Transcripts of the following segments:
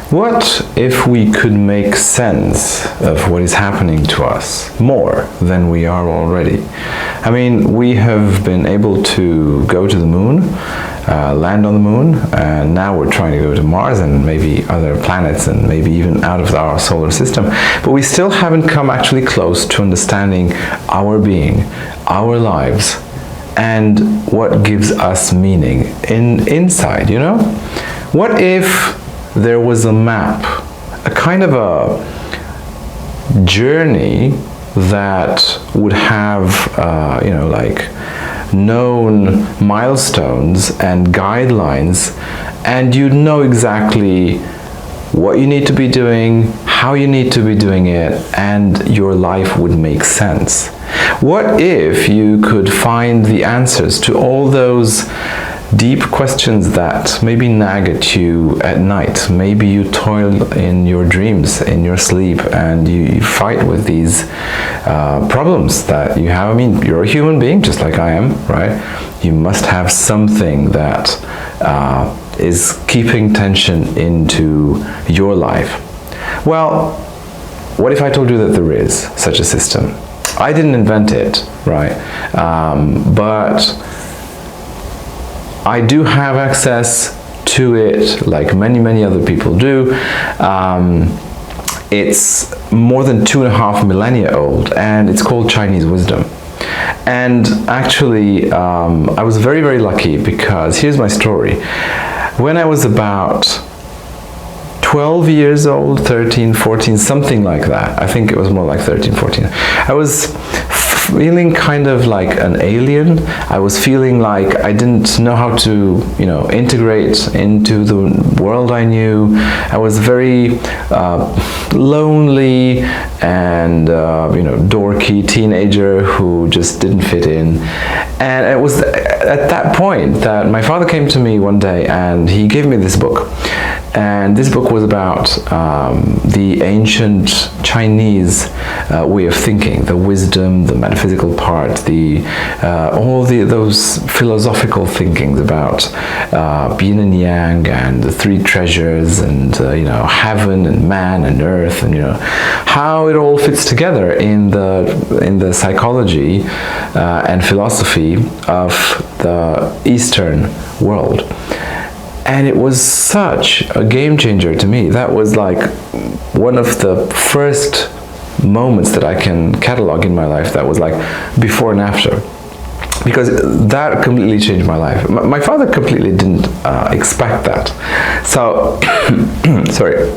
What if we could make sense of what is happening to us more than we are already? I mean, we have been able to go to the moon, land on the moon, and now we're trying to go to Mars and maybe other planets and maybe even out of our solar system. But we still haven't come actually close to understanding our being, our lives, and what gives us meaning inside, you know? What if there was a map, a kind of a journey that would have, you know, like known milestones and guidelines, and you know exactly what you need to be doing, how you need to be doing it, and your life would make sense. What if you could find the answers to all those deep questions that maybe nag at you at night? Maybe you toil in your dreams, in your sleep, and you fight with these problems that you have. I mean, you're a human being just like I am, right? You must have something that is keeping tension into your life. Well, what if I told you that there is such a system? I didn't invent it, right? But I do have access to it, like many other people do. It's more than 2.5 millennia old, and it's called Chinese wisdom. And actually, I was very lucky, because here's my story. When I was about 12 years old, 13, 14, something like that. I think it was more like 13, 14. I was feeling kind of like an alien. I was feeling like I didn't know how to, you know, integrate into the world I knew. I was very lonely and, you know, dorky teenager who just didn't fit in. And it was at that point that my father came to me one day and he gave me this book. And this book was about the ancient Chinese way of thinking, the wisdom, the metaphysical part, all those philosophical thinkings about yin and yang and the three treasures and you know, heaven and man and earth, and you know how it all fits together in the psychology and philosophy of the Eastern world. And it was such a game changer to me. That was like one of the first moments that I can catalog in my life that was like before and after. Because that completely changed my life. My father completely didn't expect that. So, sorry.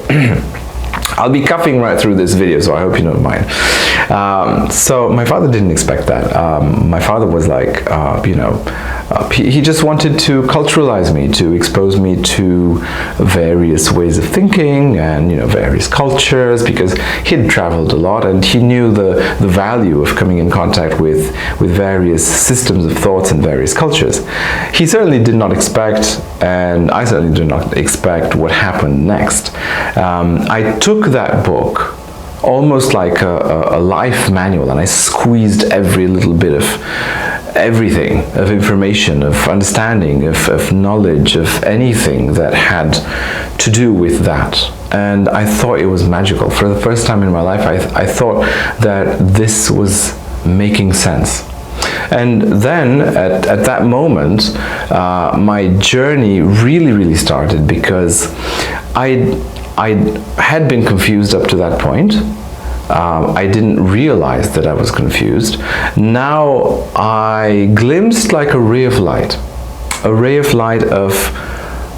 I'll be coughing right through this video, so I hope you don't mind. So my father didn't expect that. My father was like, you know, he just wanted to culturalize me, to expose me to various ways of thinking and, you know, various cultures, because he'd traveled a lot and he knew the value of coming in contact with various systems of thoughts and various cultures. He certainly did not expect, and I certainly did not expect, what happened next. I took that book almost like a life manual, and I squeezed every little bit of everything, of information, of understanding, of knowledge, of anything that had to do with that. And I thought it was magical. For the first time in my life, I thought that this was making sense. And then at that moment, my journey really started, because I had been confused up to that point. I didn't realize that I was confused. Now I glimpsed like a ray of light of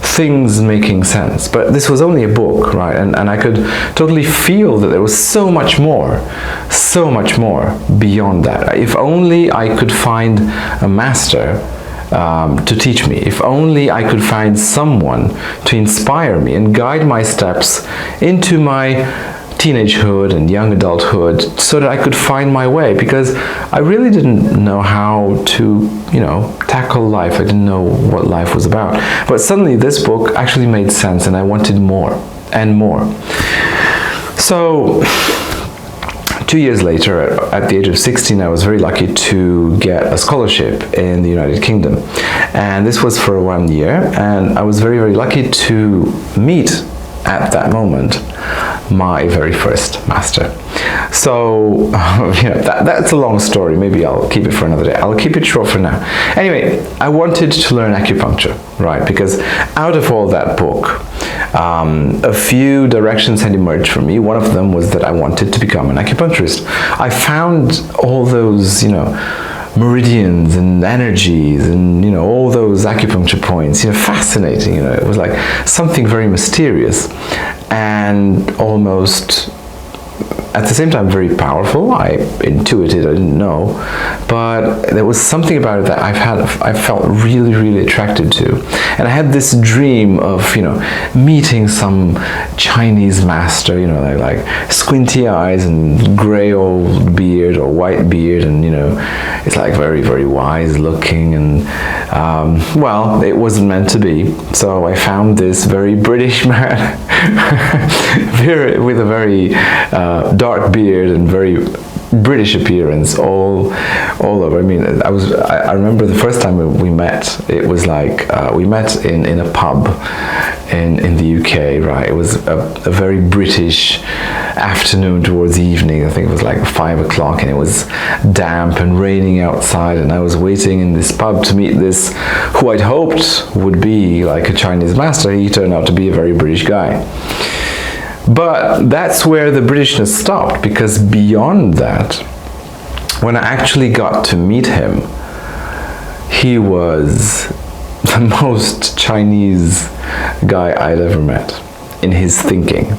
things making sense. But this was only a book, right? And I could totally feel that there was so much more beyond that. If only I could find a master to teach me. If only I could find someone to inspire me and guide my steps into my teenagehood and young adulthood, so that I could find my way, because I really didn't know how to, you know, tackle life. I didn't know what life was about. But suddenly this book actually made sense, and I wanted more and more. So 2 years later, at the age of 16, I was very lucky to get a scholarship in the United Kingdom. And this was for 1 year, and I was very lucky to meet at that moment, my very first master. So, that's a long story. Maybe I'll keep it for another day. I'll keep it short for now. Anyway, I wanted to learn acupuncture, right? Because out of all that book, a few directions had emerged for me. One of them was that I wanted to become an acupuncturist. I found all those, meridians and energies and all those acupuncture points fascinating. It was like something very mysterious and almost at the same time very powerful. I intuited, I didn't know, but there was something about it that I felt really, really attracted to. And I had this dream of meeting some Chinese master, like squinty eyes and gray old beard or white beard, and it's like very, very wise looking, and well, it wasn't meant to be. So I found this very British man with a very dark beard and very British appearance all over. I mean, I remember the first time we met. It was like we met in a pub in the UK, right? It was a very British afternoon towards evening. I think it was like 5 o'clock, and it was damp and raining outside, and I was waiting in this pub to meet this who I'd hoped would be like a Chinese master. He turned out to be a very British guy. But that's where the Britishness stopped, because beyond that, when I actually got to meet him, he was the most Chinese guy I'd ever met in his thinking.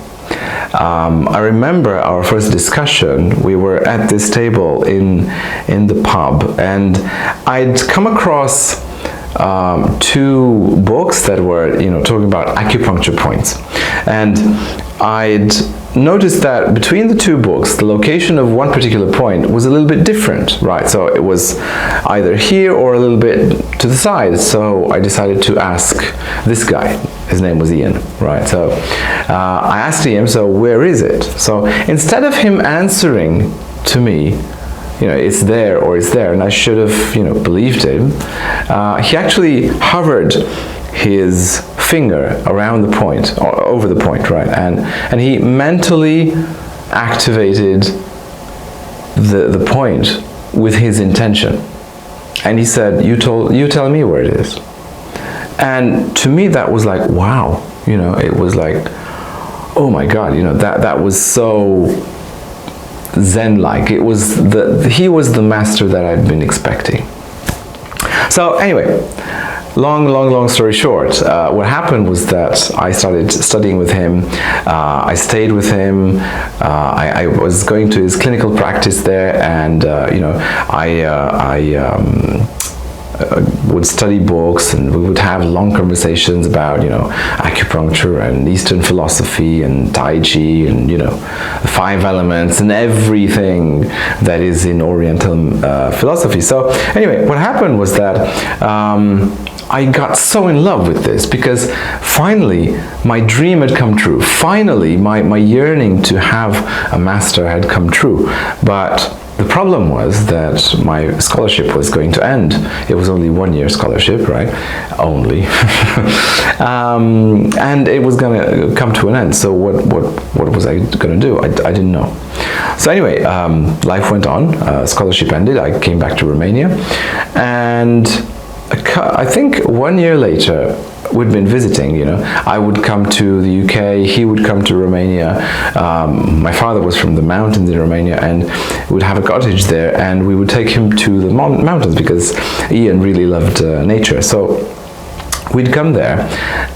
I remember our first discussion. We were at this table in the pub, and I'd come across two books that were talking about acupuncture points, and I'd noticed that between the two books, the location of one particular point was a little bit different, right? So it was either here or a little bit to the side. So I decided to ask this guy. His name was Ian, right? So I asked him, so where is it? So instead of him answering to me, it's there or it's there, and I should have, believed him, he actually hovered his finger around the point, or over the point, right? And he mentally activated the point with his intention. And he said, you tell me where it is. And to me, that was like, wow, it was like, oh my God, that was so Zen-like. He was the master that I'd been expecting. So anyway, long story short, what happened was that I started studying with him. I stayed with him. I was going to his clinical practice there, and I would study books, and we would have long conversations about acupuncture and Eastern philosophy and Tai Chi and the 5 elements and everything that is in Oriental philosophy. So anyway, what happened was that I got so in love with this, because finally my dream had come true. Finally my yearning to have a master had come true. But the problem was that my scholarship was going to end. It was only 1-year scholarship, right? Only. And it was going to come to an end. So what was I going to do? I didn't know. So anyway, life went on. Scholarship ended. I came back to Romania, and I think 1 year later, we'd been visiting, I would come to the UK, he would come to Romania. My father was from the mountains in Romania, and we'd have a cottage there, and we would take him to the mountains because Ian really loved nature. So we'd come there,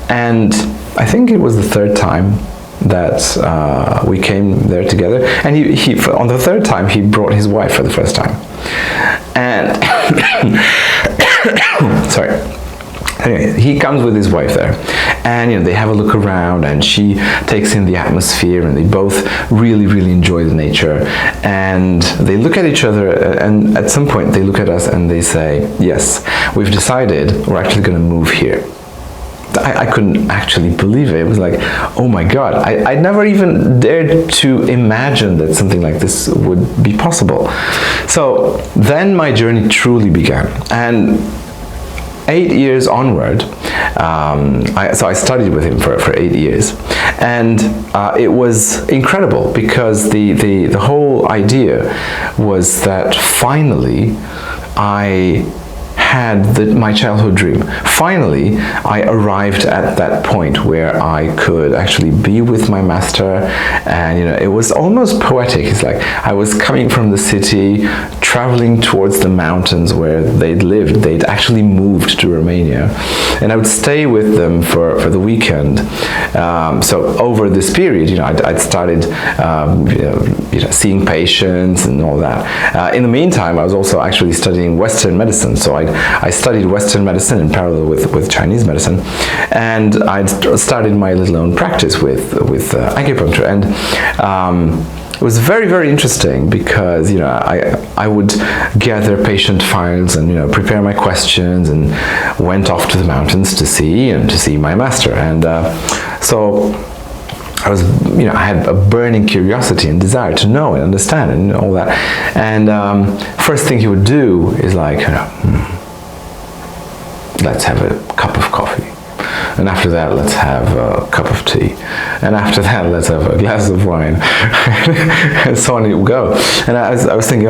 and I think it was the 3rd time that we came there together, and he on the 3rd time he brought his wife for the first time, and sorry. Anyway, he comes with his wife there, and they have a look around, and she takes in the atmosphere, and they both really enjoy the nature, and they look at each other, and at some point they look at us and they say, yes, we've decided we're actually going to move here. I couldn't actually believe it. It was like, oh my God, I never even dared to imagine that something like this would be possible. So then my journey truly began, and 8 years onward, So I studied with him for 8 years, and it was incredible because the whole idea was that finally I had my childhood dream. Finally, I arrived at that point where I could actually be with my master, and it was almost poetic. It's like I was coming from the city, traveling towards the mountains where they'd lived. They'd actually moved to Romania, and I would stay with them for the weekend. So over this period, I'd started seeing patients and all that. In the meantime, I was also actually studying Western medicine. So I studied Western medicine in parallel with Chinese medicine, and I'd started my little own practice with acupuncture, and it was very, very interesting because I would gather patient files and prepare my questions, and went off to the mountains to see my master, and so I was, I had a burning curiosity and desire to know and understand and all that. And first thing he would do is like, let's have a cup of coffee, and after that let's have a cup of tea, and after that let's have a glass of wine, and so on it would go. And I was thinking,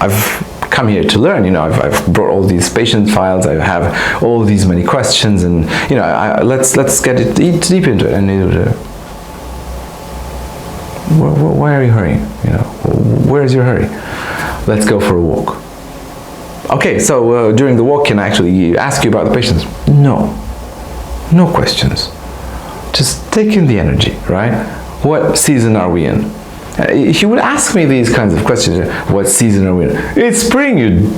I've come here to learn. I've brought all these patient files. I have all these many questions, and let's get it deep into it. And why are you hurrying? Where is your hurry? Let's go for a walk. Okay, so during the walk, can I actually ask you about the patients? No questions. Just take in the energy, right? What season are we in? He would ask me these kinds of questions. What season are we in? It's spring, you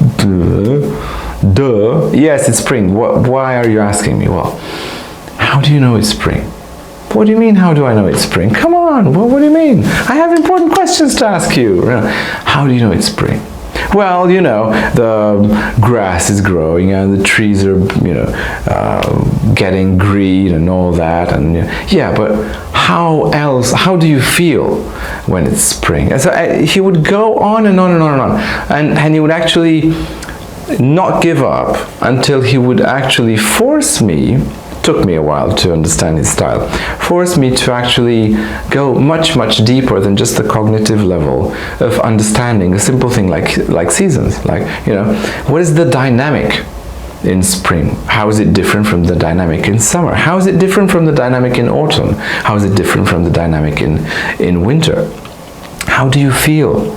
duh. Yes, it's spring. Why are you asking me? Well, how do you know it's spring? What do you mean, how do I know it's spring? Come on, what do you mean? I have important questions to ask you. How do you know it's spring? Well, the grass is growing and the trees are, getting green and all that. And yeah, but how do you feel when it's spring? And so he would go on and on and on and on. And he would actually not give up until he would actually force me. Took me a while to understand his style. Forced me to actually go much, much deeper than just the cognitive level of understanding a simple thing like seasons. What is the dynamic in spring? How is it different from the dynamic in summer? How is it different from the dynamic in autumn? How is it different from the dynamic in winter? How do you feel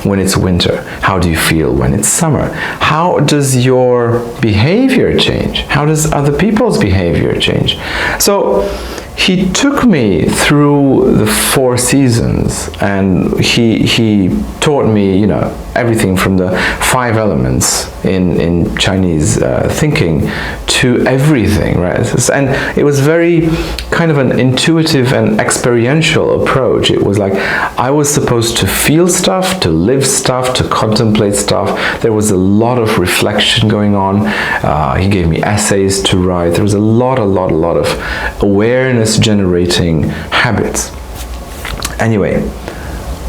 when it's winter? How do you feel when it's summer? How does your behavior change? How does other people's behavior change? So he took me through the 4 seasons, and he taught me, everything from the 5 elements in Chinese thinking to everything, right? And it was very kind of an intuitive and experiential approach. It was like I was supposed to feel stuff, to live stuff, to contemplate stuff. There was a lot of reflection going on. He gave me essays to write. There was a lot of awareness generating habits. Anyway,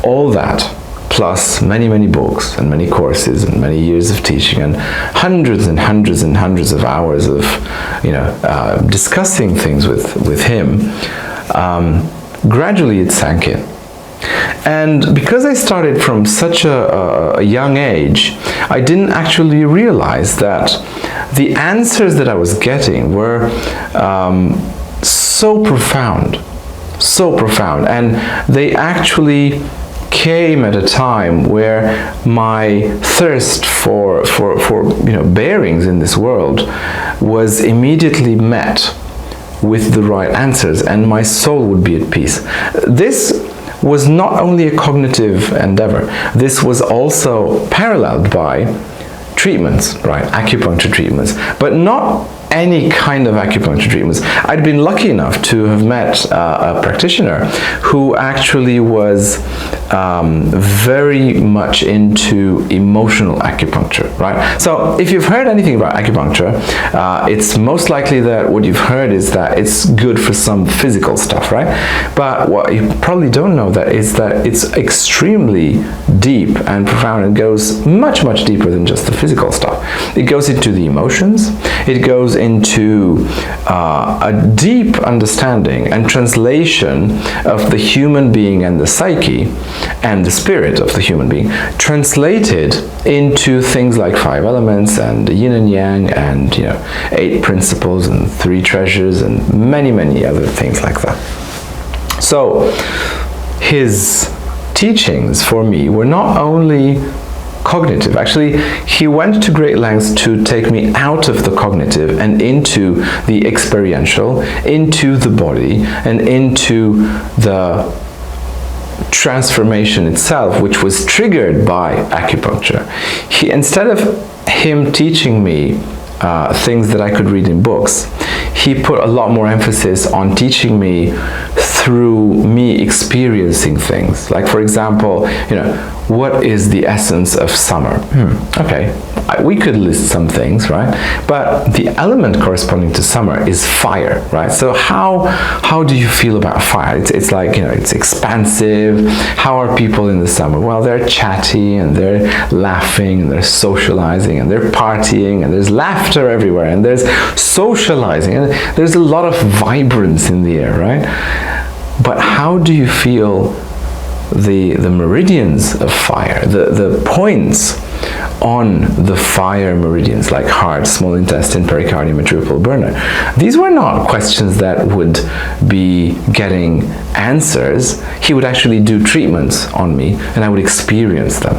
all that plus many books and many courses and many years of teaching and hundreds of hours of discussing things with him, gradually it sank in. And because I started from such a young age, I didn't actually realize that the answers that I was getting were so profound, and they actually came at a time where my thirst for bearings in this world was immediately met with the right answers, and my soul would be at peace. This was not only a cognitive endeavor, this was also paralleled by treatments, right? Acupuncture treatments, but not any kind of acupuncture treatments. I'd been lucky enough to have met a practitioner who actually was very much into emotional acupuncture, right? So if you've heard anything about acupuncture, it's most likely that what you've heard is that it's good for some physical stuff, right? But what you probably don't know is that it's extremely deep and profound. It goes much deeper than just the physical stuff. It goes into the emotions. It goes into a deep understanding and translation of the human being and the psyche and the spirit of the human being, translated into things like 5 elements and yin and yang and 8 principles and 3 treasures and many other things like that. So his teachings for me were not only cognitive. Actually, he went to great lengths to take me out of the cognitive and into the experiential, into the body, and into the transformation itself, which was triggered by acupuncture. Instead of him teaching me things that I could read in books, he put a lot more emphasis on teaching me through me experiencing things. Like, for example, what is the essence of summer? Okay, we could list some things, right? But the element corresponding to summer is fire, right? So how do you feel about fire? It's like, it's expansive. How are people in the summer? Well, they're chatty and they're laughing and they're socializing and they're partying and there's laughter everywhere and there's socializing and there's a lot of vibrance in the air, right? But how do you feel the meridians of fire, the points on the fire meridians, like heart, small intestine, pericardium, atrial burner? These were not questions that would be getting answers. He would actually do treatments on me and I would experience them.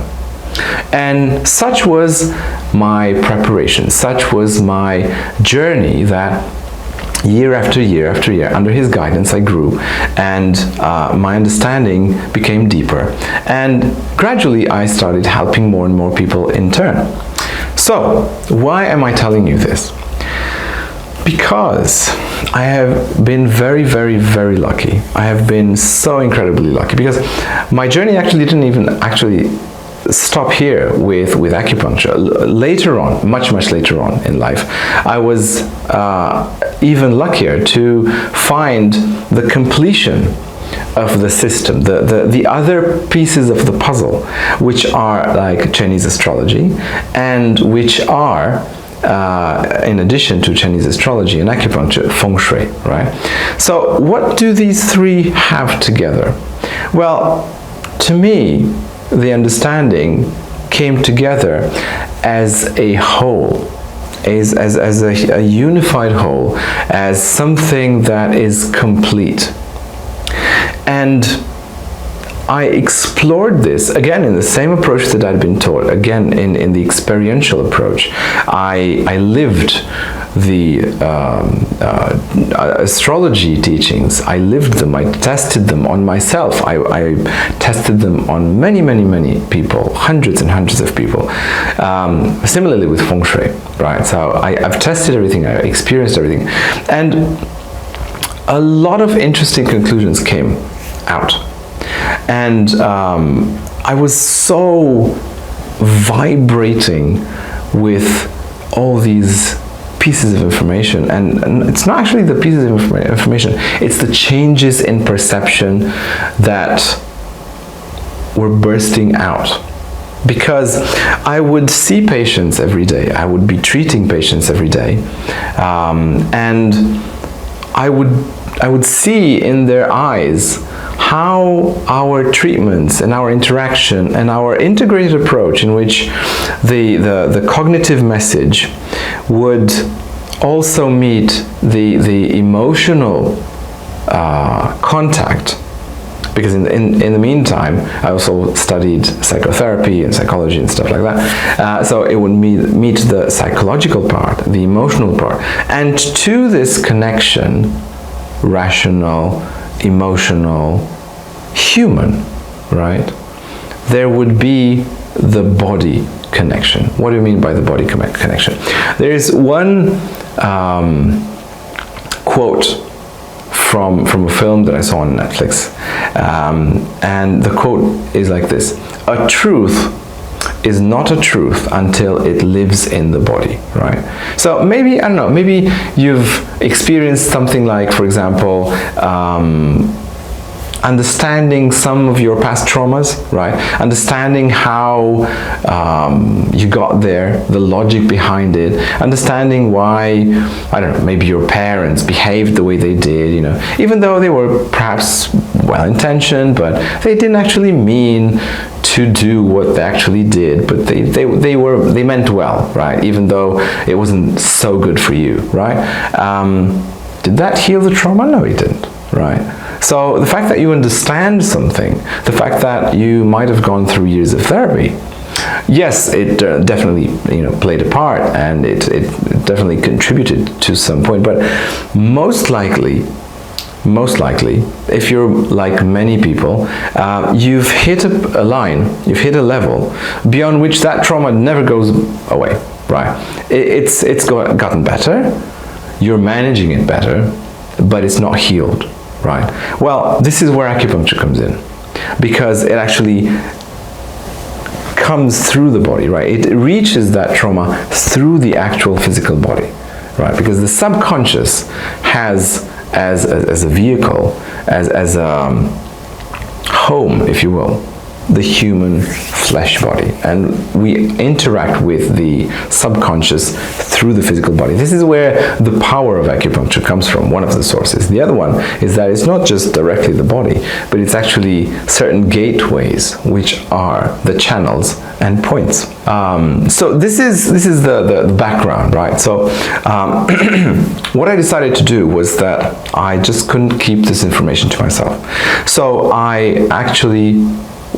And such was my preparation, such was my journey, that year after year after year, under his guidance, I grew, and my understanding became deeper. And gradually, I started helping more and more people in turn. So, why am I telling you this? Because I have been very, very, very lucky. I have been so incredibly lucky, because my journey actually didn't even stop here with acupuncture. Later on, much later on in life, I was even luckier to find the completion of the system, the other pieces of the puzzle, which are like Chinese astrology, and which are in addition to Chinese astrology and acupuncture, feng shui, right? So what do these 3 have together? Well, to me, the understanding came together as a whole, as a unified whole, as something that is complete. And I explored this, again, in the same approach that I'd been taught, again, in the experiential approach. I lived the astrology teachings. I lived them. I tested them on myself. I tested them on many people, hundreds and hundreds of people. Similarly with feng shui, right? So I've tested everything. I experienced everything. And a lot of interesting conclusions came out. And I was so vibrating with all these pieces of information, and it's not actually the pieces of information, it's the changes in perception that were bursting out. Because I would see patients every day, I would be treating patients every day, and I would see in their eyes how our treatments and our interaction and our integrated approach, in which the cognitive message would also meet the emotional contact. Because in the meantime, I also studied psychotherapy and psychology and stuff like that. So it would meet the psychological part, the emotional part. And to this connection, rational, emotional, human, right? There would be the body connection. What do you mean by the body connection? There is one quote from a film that I saw on Netflix, and the quote is like this: "A truth is not a truth until it lives in the body," right? So maybe, I don't know, maybe you've experienced something like, for example, understanding some of your past traumas, right? Understanding how you got there, the logic behind it, understanding why, I don't know, maybe your parents behaved the way they did, you know, even though they were perhaps well-intentioned, but they didn't actually mean to do what they actually did, but they meant well, right? Even though it wasn't so good for you, right? Did that heal the trauma? No, it didn't, right? So the fact that you understand something, the fact that you might have gone through years of therapy, yes, it definitely, you know, played a part, and it definitely contributed to some point, but most likely, if you're like many people, you've hit a line, you've hit a level beyond which that trauma never goes away, right? It's gotten better, you're managing it better, but it's not healed, right? Well, this is where acupuncture comes in, because it actually comes through the body, right? It reaches that trauma through the actual physical body, right? Because the subconscious has as a vehicle, as a home, if you will, the human flesh body, and we interact with the subconscious through the physical body. This is where the power of acupuncture comes from, one of the sources. The other one is that it's not just directly the body, but it's actually certain gateways, which are the channels and points. So this is the background, right? So what I decided to do was that I just couldn't keep this information to myself. So I actually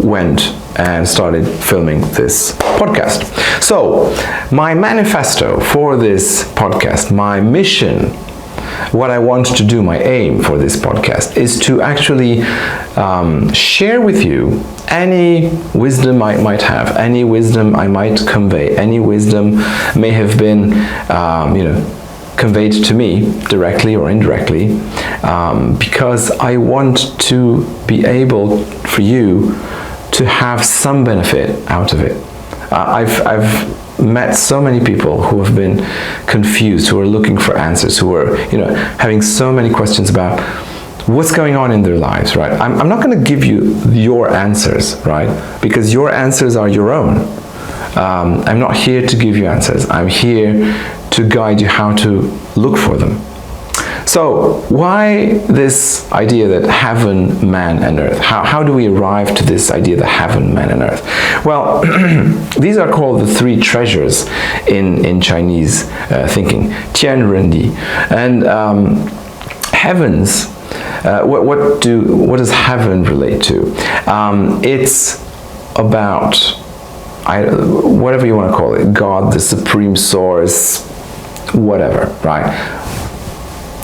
went and started filming this podcast. So my manifesto for this podcast, my mission, what I want to do, my aim for this podcast, is to actually share with you any wisdom I might have, any wisdom I might convey, any wisdom may have been conveyed to me directly or indirectly, because I want to be able for you to have some benefit out of it. I've met so many people who have been confused, who are looking for answers, who are having so many questions about what's going on in their lives, right? I'm not going to give you your answers, right? Because your answers are your own. I'm not here to give you answers. I'm here to guide you how to look for them. So why this idea that heaven, man, and earth? How do we arrive to this idea that heaven, man, and earth? Well, these are called the three treasures in Chinese thinking, Tian Ren Di. And heavens, what does heaven relate to? It's about, whatever you want to call it, God, the supreme source, whatever, right?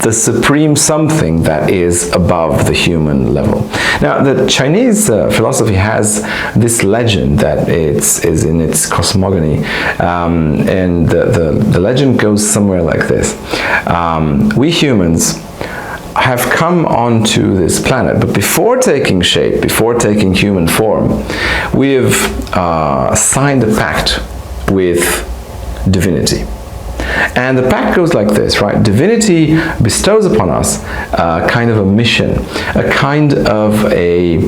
The supreme something that is above the human level. Now, the Chinese philosophy has this legend that is in its cosmogony, and the legend goes somewhere like this. We humans have come onto this planet, but before taking shape, before taking human form, we have signed a pact with divinity. And the pact goes like this, right? Divinity bestows upon us a kind of a mission, a kind of a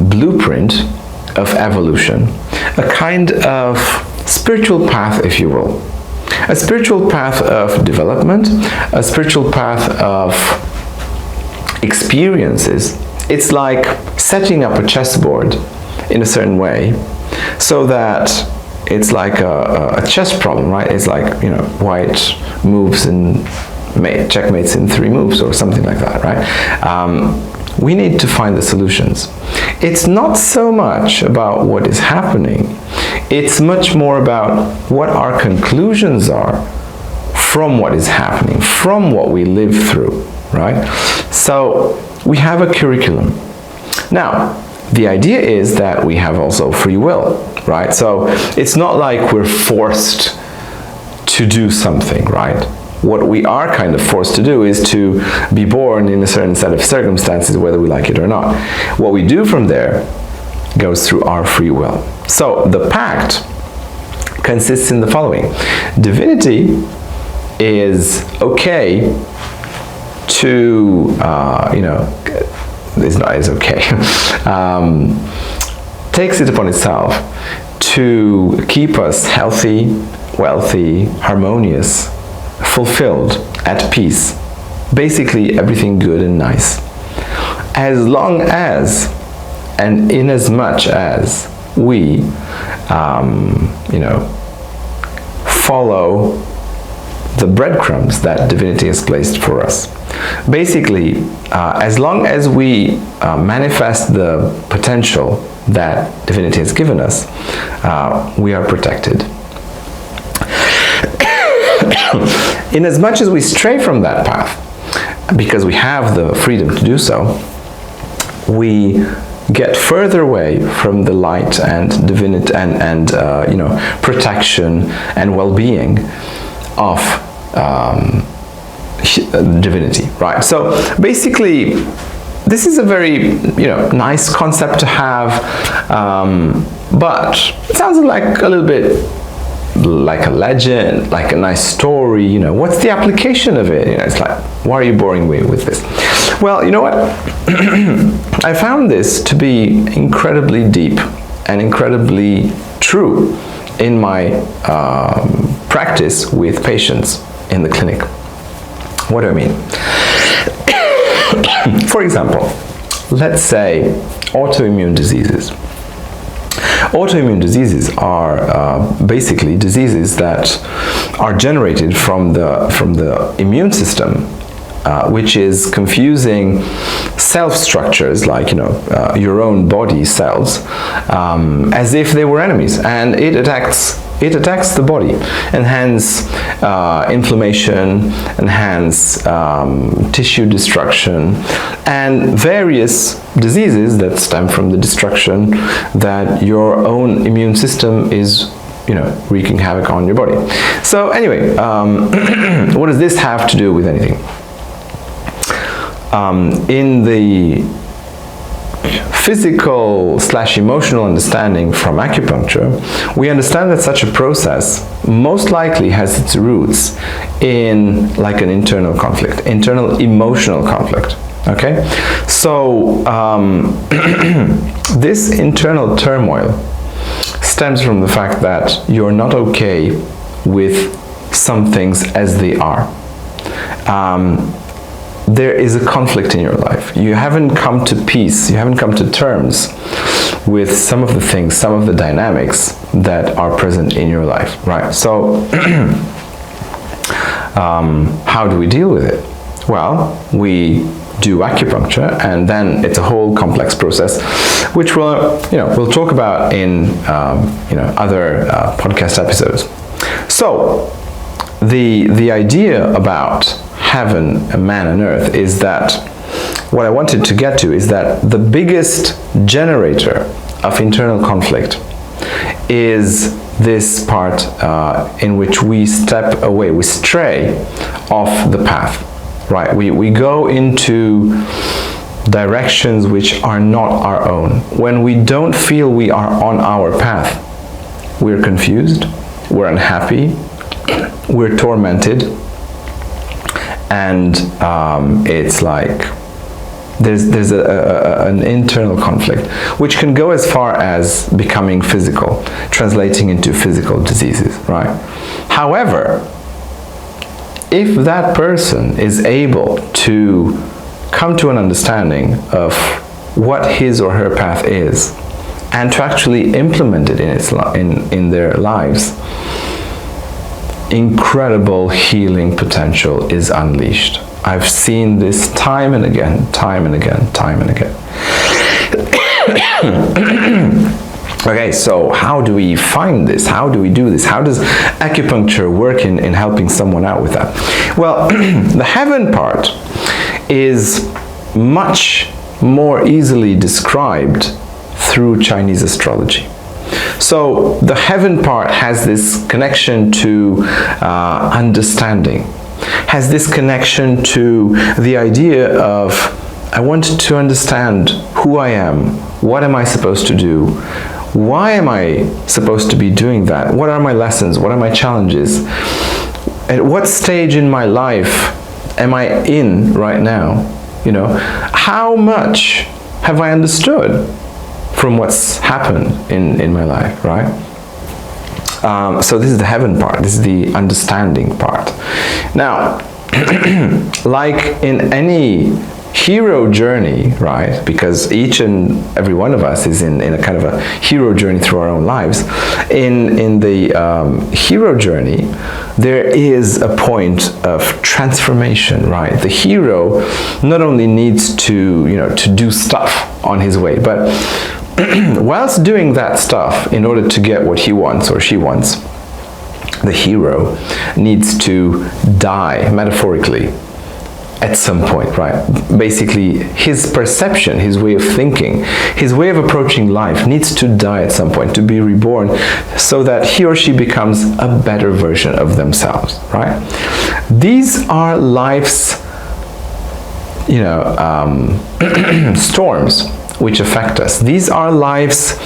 blueprint of evolution, a kind of spiritual path, if you will. A spiritual path of development, a spiritual path of experiences. It's like setting up a chessboard in a certain way so that it's like a chess problem, right? It's like, white moves and checkmates in 3 moves or something like that, right? We need to find the solutions. It's not so much about what is happening. It's much more about what our conclusions are from what is happening, from what we live through, right? So we have a curriculum. Now, the idea is that we have also free will, right? So it's not like we're forced to do something, right? What we are kind of forced to do is to be born in a certain set of circumstances, whether we like it or not. What we do from there goes through our free will. So the pact consists in the following. Divinity is okay to, is okay, takes it upon itself to keep us healthy, wealthy, harmonious, fulfilled, at peace, basically everything good and nice, as long as and in as much as we follow the breadcrumbs that divinity has placed for us. Basically, as long as we manifest the potential that divinity has given us, we are protected. In as much as we stray from that path, because we have the freedom to do so, we get further away from the light and divinity and protection and well-being of divinity, right? So basically, this is a very nice concept to have, but it sounds like a little bit like a legend, like a nice story. What's the application of it? It's like, why are you boring me with this? Well, you know what? I found this to be incredibly deep and incredibly true in my practice with patients in the clinic. What do I mean? For example, let's say autoimmune diseases. Autoimmune diseases are basically diseases that are generated from the immune system, which is confusing self structures like your own body cells as if they were enemies, and it attacks the body, and hence inflammation, and hence tissue destruction, and various diseases that stem from the destruction that your own immune system is wreaking havoc on your body. So anyway, what does this have to do with anything? In the physical/emotional understanding from acupuncture, we understand that such a process most likely has its roots in like an internal conflict, internal emotional conflict. Okay, so this internal turmoil stems from the fact that you're not okay with some things as they are. There is a conflict in your life. You haven't come to peace, you haven't come to terms with some of the things, some of the dynamics that are present in your life, right? So, how do we deal with it? Well, we do acupuncture, and then it's a whole complex process, which we'll talk about in other podcast episodes. So, the idea about heaven and man and earth is that what I wanted to get to is that the biggest generator of internal conflict is this part in which we step away, we stray off the path, right? We go into directions which are not our own. When we don't feel we are on our path, we're confused, we're unhappy, we're tormented, and it's like there's an internal conflict which can go as far as becoming physical, translating into physical diseases, right? However, if that person is able to come to an understanding of what his or her path is and to actually implement it in their lives, incredible healing potential is unleashed. I've seen this time and again, time and again, time and again. Okay, so how do we find this? How do we do this? How does acupuncture work in helping someone out with that? Well, the heaven part is much more easily described through Chinese astrology. So the heaven part has this connection to understanding, has this connection to the idea of, I want to understand who I am, what am I supposed to do, why am I supposed to be doing that, what are my lessons, what are my challenges, at what stage in my life am I in right now? how much have I understood from what's happened in my life, right? So this is the heaven part, this is the understanding part. Now, like in any hero journey, right, because each and every one of us is in a kind of a hero journey through our own lives, in the hero journey, there is a point of transformation, right? The hero not only needs to, to do stuff on his way, but whilst doing that stuff in order to get what he wants or she wants, the hero needs to die, metaphorically, at some point, right? Basically, his perception, his way of thinking, his way of approaching life needs to die at some point, to be reborn, so that he or she becomes a better version of themselves, right? These are life's, storms which affect us. These are life's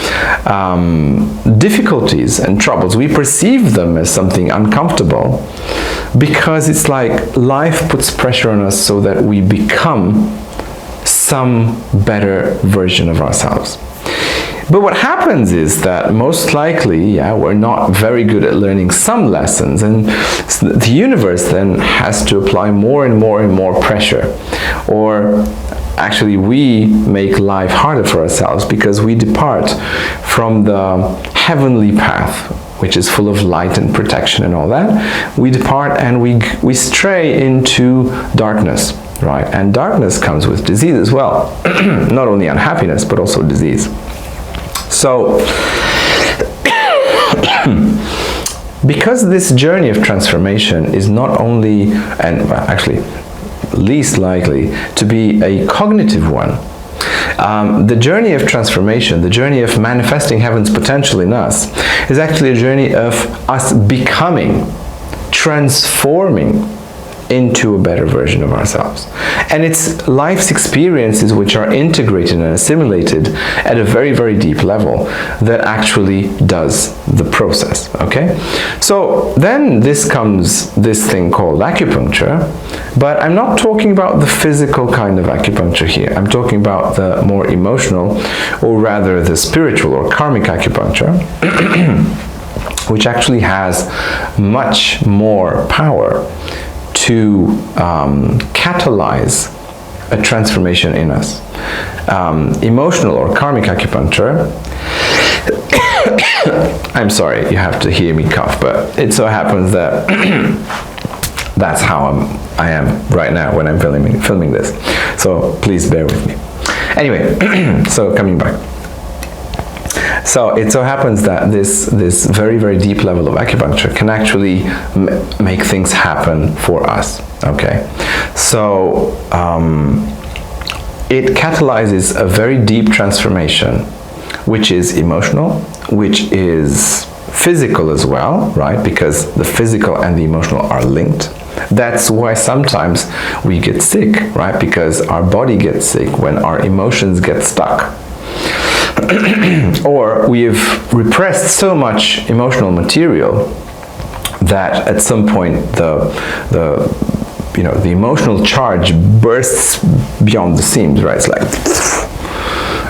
difficulties and troubles. We perceive them as something uncomfortable because it's like life puts pressure on us so that we become some better version of ourselves. But what happens is that most likely, we're not very good at learning some lessons, and the universe then has to apply more and more and more pressure. Or actually we make life harder for ourselves because we depart from the heavenly path, which is full of light and protection and all that. We depart and we stray into darkness, right? And darkness comes with disease as well. Not only unhappiness, but also disease. So, because this journey of transformation is not only, and actually least likely to be a cognitive one, the journey of transformation, the journey of manifesting heaven's potential in us, is actually a journey of us becoming, transforming into a better version of ourselves. And it's life's experiences which are integrated and assimilated at a very, very deep level that actually does the process, okay? So then this thing called acupuncture, but I'm not talking about the physical kind of acupuncture here. I'm talking about the more emotional, or rather the spiritual or karmic acupuncture, which actually has much more power to catalyze a transformation in us. Emotional or karmic acupuncture, I'm sorry, you have to hear me cough, but it so happens that that's how I am right now when I'm filming this. So please bear with me. Anyway, so coming back. So it so happens that this very, very deep level of acupuncture can actually make things happen for us, okay? So it catalyzes a very deep transformation, which is emotional, which is physical as well, right? Because the physical and the emotional are linked. That's why sometimes we get sick, right? Because our body gets sick when our emotions get stuck. Or we've repressed so much emotional material that at some point the emotional charge bursts beyond the seams, right?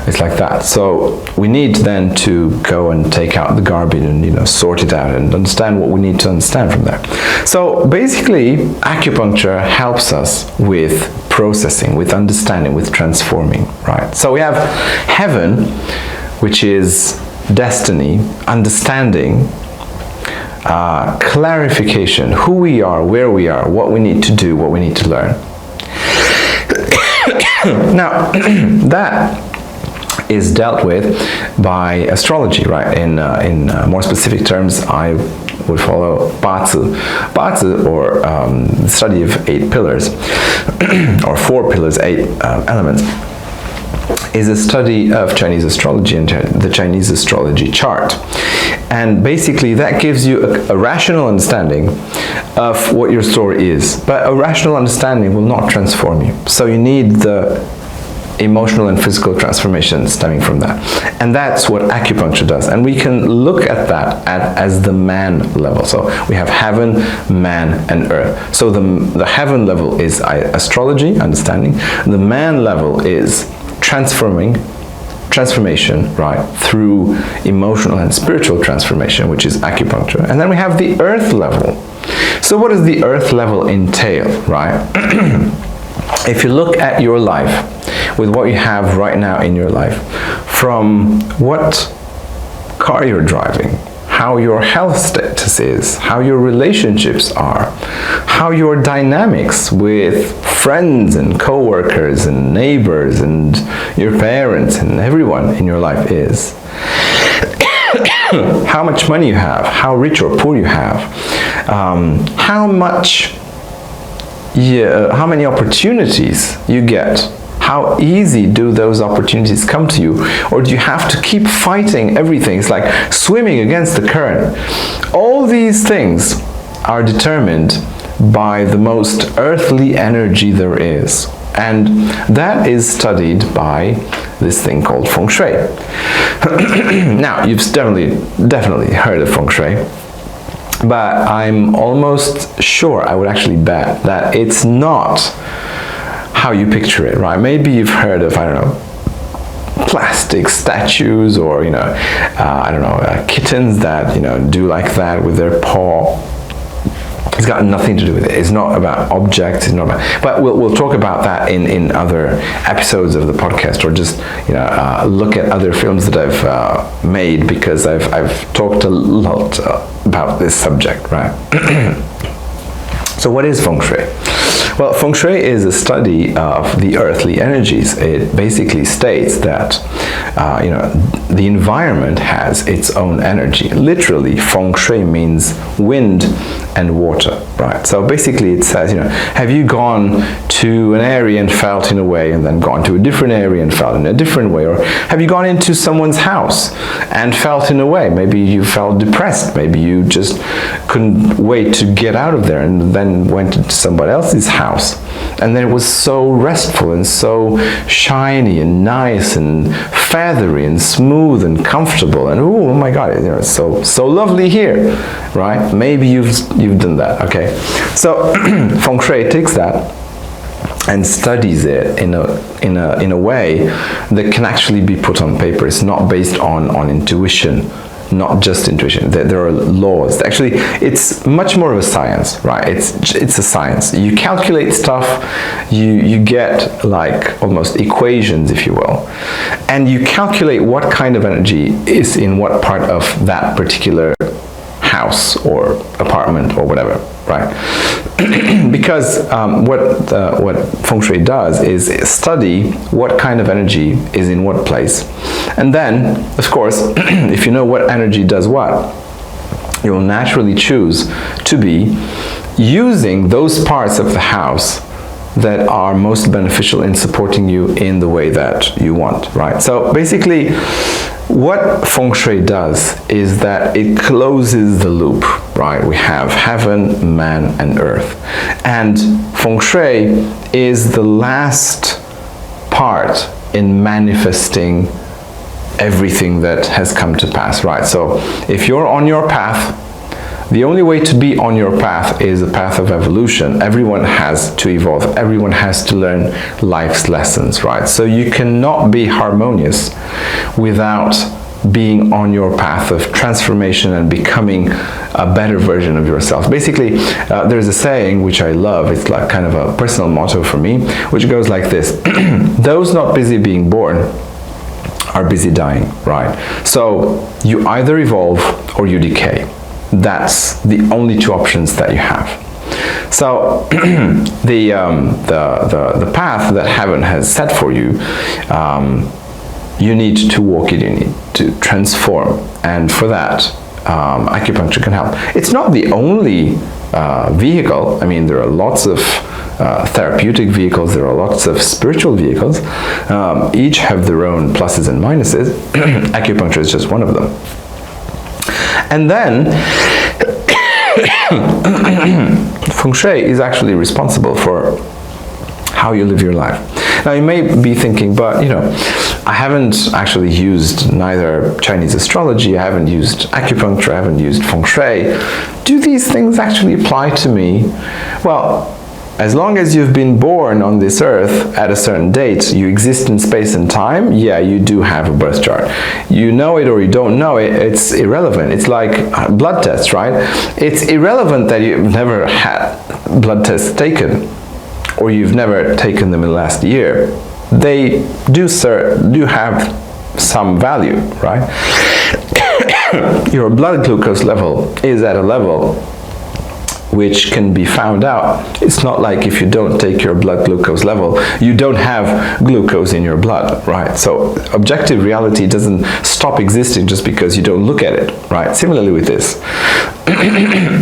It's like that. So we need then to go and take out the garbage and sort it out and understand what we need to understand from there. So basically, acupuncture helps us with processing, with understanding, with transforming, right? So we have heaven, which is destiny, understanding, clarification, who we are, where we are, what we need to do, what we need to learn. Now, that is dealt with by astrology, right? In more specific terms, I would follow Bazi. Bazi, or the study of 8 pillars, or 4 pillars, 8 elements, is a study of Chinese astrology and the Chinese astrology chart. And basically that gives you a rational understanding of what your story is. But a rational understanding will not transform you. So you need the emotional and physical transformation stemming from that. And that's what acupuncture does. And we can look at that as the man level. So we have heaven, man, and earth. So the heaven level is astrology, understanding. The man level is transformation, right, through emotional and spiritual transformation, which is acupuncture. And then we have the earth level. So what does the earth level entail, right? If you look at your life, with what you have right now in your life, from what car you're driving, how your health status is, how your relationships are, how your dynamics with friends and co-workers and neighbors and your parents and everyone in your life is, how much money you have, how rich or poor you have, how many opportunities you get, how easy do those opportunities come to you, or do you have to keep fighting everything? It's like swimming against the current. All these things are determined by the most earthly energy there is, and that is studied by this thing called feng shui. Now, you've definitely heard of feng shui, but I'm almost sure, I would actually bet, that it's not how you picture it, right? Maybe you've heard of, I don't know, plastic statues, or, I don't know, kittens that, do like that with their paw. It's got nothing to do with it. It's not about objects. It's not about, but we'll talk about that in other episodes of the podcast, or just look at other films that I've made, because I've talked a lot about this subject, right? So what is feng shui? Well, feng shui is a study of the earthly energies. It basically states that the environment has its own energy. Literally, feng shui means wind and water, right? So basically it says, have you gone to an area and felt in a way, and then gone to a different area and felt in a different way? Or have you gone into someone's house and felt in a way? Maybe you felt depressed, maybe you just couldn't wait to get out of there, and then went into somebody else's house, and then it was so restful and so shiny and nice and feathery and smooth and comfortable, and oh my god, it's so lovely here, right? Maybe you've done that. Okay, so feng shui takes that and studies it in a way that can actually be put on paper. It's not based on intuition, not just intuition. There are laws. Actually, it's much more of a science, right? It's a science. You calculate stuff, you get like almost equations, if you will, and you calculate what kind of energy is in what part of that particular house or apartment or whatever, right? Because what feng shui does is study what kind of energy is in what place, and then, of course, if you know what energy does what, you will naturally choose to be using those parts of the house that are most beneficial in supporting you in the way that you want, right? So basically, what feng shui does is that it closes the loop, right? We have heaven, man, and earth. And feng shui is the last part in manifesting everything that has come to pass, right? So if you're on your path, the only way to be on your path is a path of evolution. Everyone has to evolve. Everyone has to learn life's lessons, right? So you cannot be harmonious without being on your path of transformation and becoming a better version of yourself. Basically, there's a saying which I love. It's like kind of a personal motto for me, which goes like this: those not busy being born are busy dying, right? So you either evolve or you decay. That's the only two options that you have. So the path that heaven has set for you, you need to walk it, you need to transform, and for that acupuncture can help. It's not the only vehicle. I mean, there are lots of therapeutic vehicles, there are lots of spiritual vehicles. Each have their own pluses and minuses. Acupuncture is just one of them. And then feng shui is actually responsible for how you live your life. Now you may be thinking, but you know, I haven't actually used neither Chinese astrology, I haven't used acupuncture, I haven't used feng shui. Do these things actually apply to me? Well, as long as you've been born on this earth at a certain date, you exist in space and time, yeah, you do have a birth chart. You know it or you don't know it, it's irrelevant. It's like blood tests, right? It's irrelevant that you've never had blood tests taken, or you've never taken them in the last year. They do have some value, right? Your blood glucose level is at a level which can be found out. It's not like if you don't take your blood glucose level, you don't have glucose in your blood, right? So objective reality doesn't stop existing just because you don't look at it, right? Similarly with this,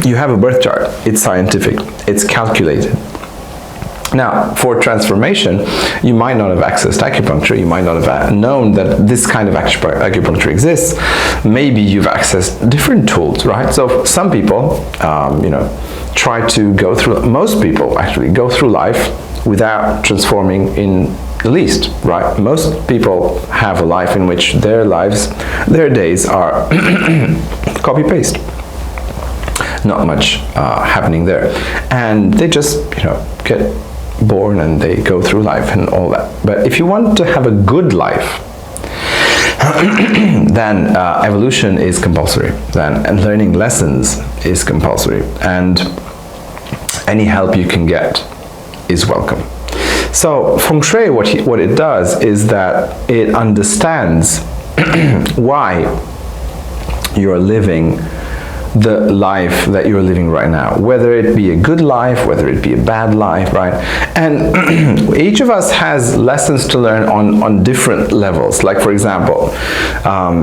you have a birth chart. It's scientific. It's calculated. Now, for transformation, you might not have accessed acupuncture, you might not have known that this kind of acupuncture exists. Maybe you've accessed different tools, right? So some people, you know, try to go through, most people actually go through life without transforming in the least, right? Most people have a life in which their lives, their days are copy-paste. Not much happening there. And they just, you know, get born and they go through life and all that. But if you want to have a good life, then evolution is compulsory, and learning lessons is compulsory, and any help you can get is welcome. So feng shui, what it does is that it understands why you're living the life that you're living right now, whether it be a good life, whether it be a bad life, right? And each of us has lessons to learn on different levels. Like, for example,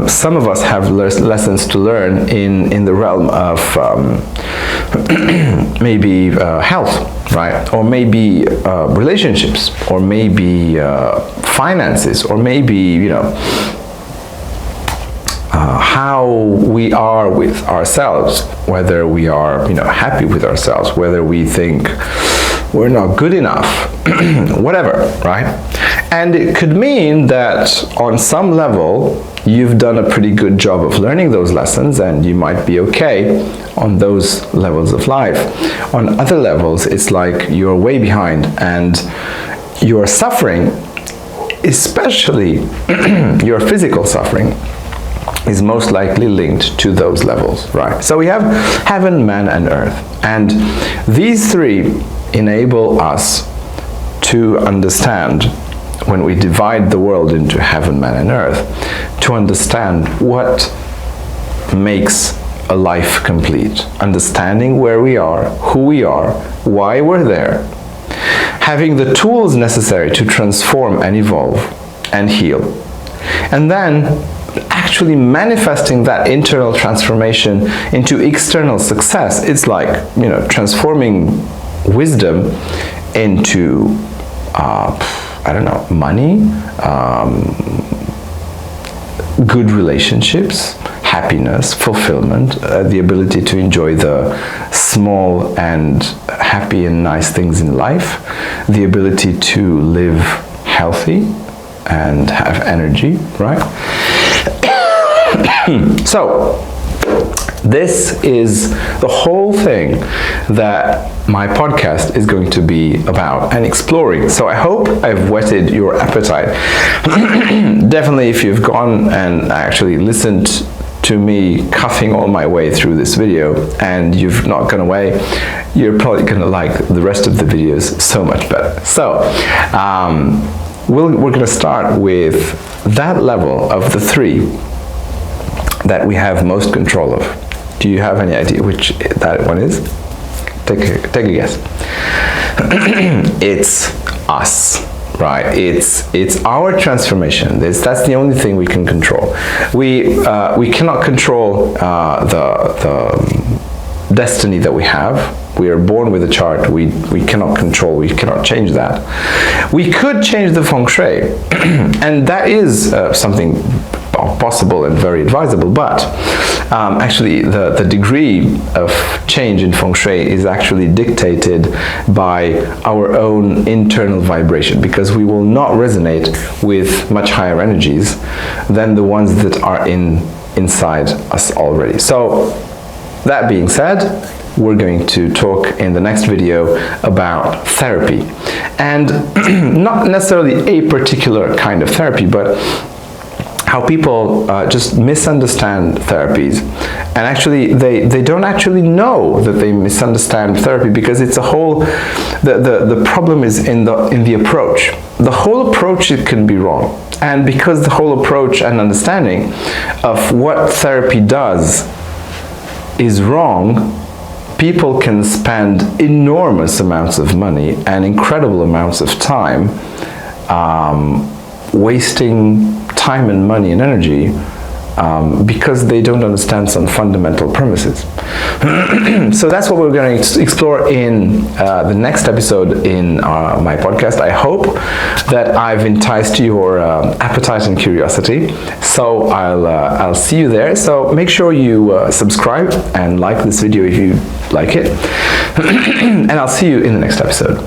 some of us have lessons to learn in the realm of maybe health, right? Or maybe relationships, or maybe finances, or maybe, you know, how we are with ourselves, whether we are, you know, happy with ourselves, whether we think we're not good enough, whatever, right? And it could mean that on some level you've done a pretty good job of learning those lessons and you might be okay on those levels of life. On other levels, it's like you're way behind and your suffering, especially your physical suffering, is most likely linked to those levels, right? So we have heaven, man, and earth. And these three enable us to understand, when we divide the world into heaven, man, and earth, to understand what makes a life complete. Understanding where we are, who we are, why we're there, having the tools necessary to transform and evolve and heal, and then actually manifesting that internal transformation into external success. It's like, you know, transforming wisdom into, I don't know, money, good relationships, happiness, fulfillment, the ability to enjoy the small and happy and nice things in life, the ability to live healthy and have energy, right? So this is the whole thing that my podcast is going to be about and exploring. So I hope I've whetted your appetite. Definitely, if you've gone and actually listened to me coughing all my way through this video and you've not gone away, you're probably going to like the rest of the videos so much better. So we're going to start with that level of the three that we have most control of. Do you have any idea which that one is? Take a guess. It's us, right? It's our transformation. That's the only thing we can control. We cannot control the destiny that we have. We are born with a chart. We cannot control. We cannot change that. We could change the feng shui, and that is something possible and very advisable, but actually the degree of change in feng shui is actually dictated by our own internal vibration, because we will not resonate with much higher energies than the ones that are inside us already. So that being said, we're going to talk in the next video about therapy, and not necessarily a particular kind of therapy, but how people just misunderstand therapies, and actually they don't actually know that they misunderstand therapy, because it's a whole, the problem is in the approach. The whole approach, it can be wrong, and because the whole approach and understanding of what therapy does is wrong, people can spend enormous amounts of money and incredible amounts of time wasting time and money and energy because they don't understand some fundamental premises. So that's what we're going to explore in the next episode in my podcast. I hope that I've enticed your appetite and curiosity. So I'll see you there. So make sure you subscribe and like this video if you like it. And I'll see you in the next episode.